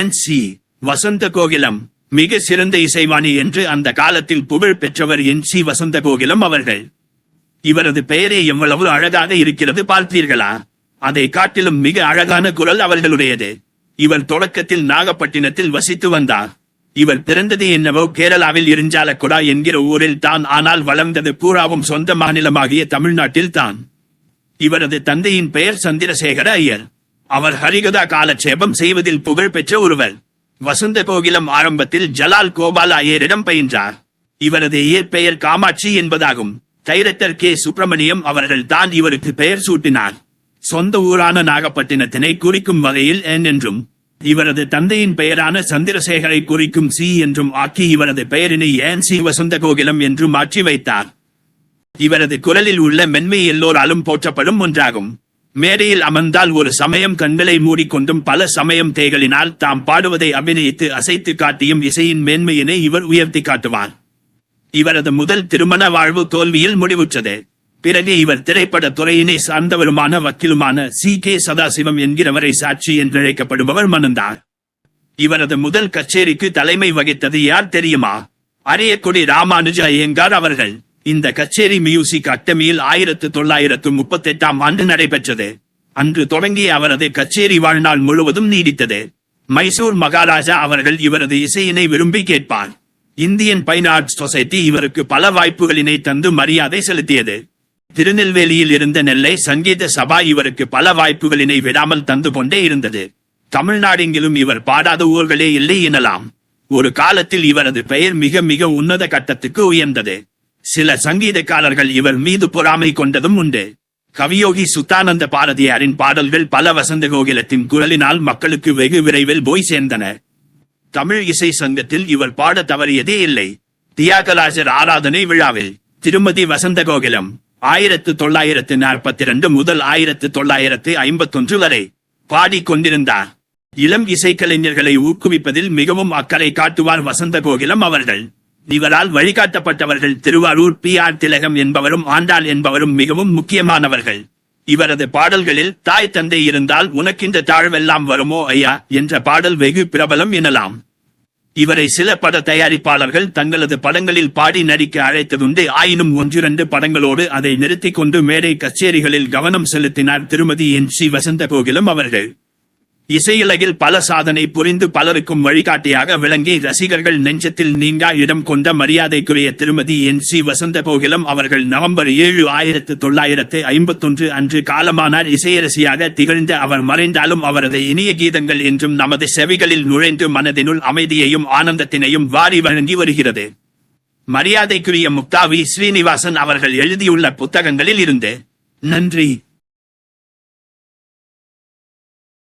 என்.சி. வசந்தகோகிலம் மிக சிறந்த இசைவாணி என்று அந்த காலத்தில் புகழ் பெற்றவர் என்.சி. வசந்தகோகிலம் அவர்கள். இவரது பெயரே எவ்வளவு அழகாக இருக்கிறது பார்த்தீர்களா? அதை காட்டிலும் மிக அழகான குரல் அவர்களுடையது. இவர் தொடக்கத்தில் நாகப்பட்டினத்தில் வசித்து வந்தார். இவர் பிறந்தது என்னவோ கேரளாவில் இரிஞ்சாலக்குடா என்கிற ஊரில் தான். ஆனால் வளர்ந்தது பூராவும் சொந்த மாநிலமாகிய தமிழ்நாட்டில் தான். இவரது தந்தையின் பெயர் சந்திரசேகர ஐயர். அவர் ஹரிகதா காலட்சேபம் செய்வதில் புகழ் பெற்ற ஒருவர். வசந்தகோகிலம் ஆரம்பத்தில் ஜலால் கோபால் ஐயரிடம் பயின்றார். இவரது இயற்பெயர் காமாட்சி என்பதாகும். Director K. சுப்பிரமணியம் அவர்கள் தான் இவருக்கு பெயர் சூட்டினார். சொந்த ஊரான நாகப்பட்டினத்தினை குறிக்கும் வகையில் என் என்றும் இவரது தந்தையின் பெயரான சந்திரசேகரை குறிக்கும் சி என்றும் ஆக்கி இவரது பெயரினை என்.சி. வசந்தகோகிலம் என்று மாற்றி வைத்தார். இவரது குரலில் உள்ள மென்மை எல்லோராலும் போற்றப்படும் ஒன்றாகும். மேடையில் அமர்ந்தால் ஒரு சமயம் கண்களை மூடிக்கொண்டும் பல சமயம் தேகலினால் தாம் பாடுவதை அபிநயித்து அசைத்து காட்டியும் இசையின் மேன்மையினை இவர் உயர்த்தி காட்டுவார். இவரது முதல் திருமண வாழ்வு தோல்வியில் முடிவுற்றது. பிறகு இவர் திரைப்பட துறையினை சார்ந்தவருமான வக்கீலுமான சி.கே. சதாசிவம் என்கிறவரை சாட்சி என்றழைக்கப்படுபவர் மணந்தார். இவரது முதல் கச்சேரிக்கு தலைமை வகித்தது யார் தெரியுமா? அரியக்குடி ராமானுஜ ஐயங்கார் அவர்கள். இந்த கச்சேரி மியூசிக் அகாடமியில் 1938ஆம் ஆண்டு நடைபெற்றது. அன்று தொடங்கிய அவரது கச்சேரி வாழ்நாள் முழுவதும் நீடித்தது. மைசூர் மகாராஜா அவர்கள் இவரது இசையினை விரும்பி கேட்பார். இந்தியன் பைன் ஆர்ட்ஸ் சொசைட்டி இவருக்கு பல வாய்ப்புகளினை தந்து மரியாதை செலுத்தியது. திருநெல்வேலியில் இருந்த நெல்லை சங்கீத சபா இவருக்கு பல வாய்ப்புகளினை விடாமல் தந்து கொண்டே இருந்தது. தமிழ்நாடெங்கிலும் இவர் பாடாத ஊர்களே இல்லை எனலாம். ஒரு காலத்தில் இவரது பெயர் மிக மிக உன்னத கட்டத்துக்கு உயர்ந்தது. சில சங்கீதக்காரர்கள் இவர் மீது பொறாமை கொண்டதும் உண்டு. கவியோகி சுத்தானந்த பாரதியாரின் பாடல்கள் பல வசந்தகோகிலத்தின் குரலினால் மக்களுக்கு வெகு விரைவில் போய் சேர்ந்தன. தமிழ் இசை சங்கத்தில் இவர் பாட தவறியதே இல்லை. தியாகராஜர் ஆராதனை விழாவில் திருமதி வசந்தகோகிலம் 1942 முதல் 1951 வரை பாடிக்கொண்டிருந்தார். இளம் இசைக்கலைஞர்களை ஊக்குவிப்பதில் மிகவும் அக்கறை காட்டுவார் வசந்தகோகிலம் அவர்கள். இவரால் வழிகாட்டப்பட்டவர்கள் திருவாரூர் பி.ஆர். திலகம் என்பவரும் ஆண்டாள் என்பவரும் மிகவும் முக்கியமானவர்கள். இவரது பாடல்களில் தாய் தந்தை இருந்தால் உனக்கின்ற தாழ்வெல்லாம் வருமோ ஐயா என்ற பாடல் வெகு பிரபலம் எனலாம். இவரை சில பட தயாரிப்பாளர்கள் தங்களது படங்களில் பாடி நடிக்க அழைத்ததுண்டு. ஆயினும் 1-2 படங்களோடு அதை நிறுத்திக் கொண்டு மேடை கச்சேரிகளில் கவனம் செலுத்தினார் திருமதி என்.சி. வசந்தகோகிலம் அவர்கள். இசையுலகில் பல சாதனை புரிந்து பலருக்கும் வழிகாட்டியாக விளங்கி ரசிகர்கள் நெஞ்சத்தில் நீங்கா இடம் கொண்ட மரியாதைக்குரிய திருமதி என்.சி. வசந்தகோகிலம் அவர்கள் நவம்பர் 7, 1951 அன்று காலமானார். இசையரசியாக திகழ்ந்த அவர் மறைந்தாலும் அவரது இனிய கீதங்கள் என்றும் நமது செவிகளில் நுழைந்து மனதினுள் அமைதியையும் ஆனந்தத்தினையும் வாரி வழங்கி வருகிறது. மரியாதைக்குரிய முக்தா வி. ஸ்ரீனிவாசன் அவர்கள் எழுதியுள்ள புத்தகங்களில் இருந்து. நன்றி.